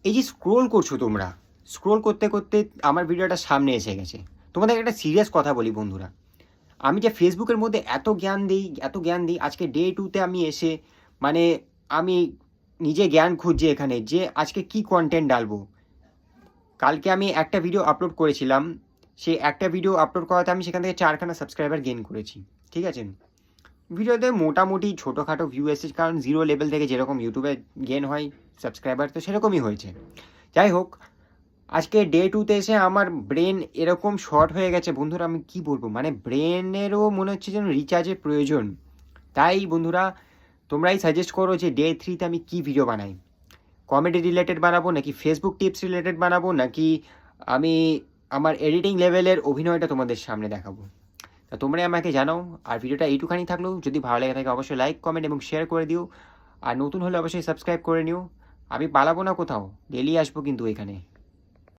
এই যে স্ক্রোল করছো তোমরা, স্ক্রোল করতে করতে আমার ভিডিওটা সামনে এসে গেছে। তোমাদের একটা সিরিয়াস কথা বলি বন্ধুরা, আমি যে ফেসবুকের মধ্যে এত জ্ঞান দিই, আজকে ডে 2তে আমি এসে মানে আমি নিজে জ্ঞান খুঁজছি এখানে যে আজকে কি কন্টেন্ট ডালবো। কালকে আমি একটা ভিডিও আপলোড করেছিলাম, সেই একটা ভিডিও আপলোড করাতে আমি সেখান থেকে 4খানা সাবস্ক্রাইবার গেইন করেছি। ঠিক আছে, ভিডিওতে মোটামুটি ছোটোখাটো ভিউ এসেছে, কারণ জিরো লেভেল থেকে যেরকম ইউটিউবে গেন হয় সাবস্ক্রাইবার, তো সেরকমই হয়েছে। যাই হোক, আজকে ডে 2তে এসে আমার ব্রেন এরকম শর্ট হয়ে গেছে বন্ধুরা, আমি কি বলবো, মানে ব্রেনেরও মনে হচ্ছে যেন রিচার্জের প্রয়োজন। তাই বন্ধুরা, তোমরাই সাজেস্ট করো যে ডে 3তে আমি কি ভিডিও বানাই। কমেডি রিলেটেড বানাবো, নাকি ফেসবুক টিপস রিলেটেড বানাবো, নাকি আমি আমার এডিটিং লেভেলের অভিনয়টা তোমাদের সামনে দেখাবো। তা তোমরাই আমাকে জানাও। আর ভিডিওটা এইটুখানি থাকলেও, যদি ভালো লেগে থাকে অবশ্যই লাইক কমেন্ট এবং শেয়ার করে দিও। আর নতুন হলে অবশ্যই সাবস্ক্রাইব করে নিও। আমি পালাবো না কোথাও, ডেলি আসবো কিন্তু এখানে।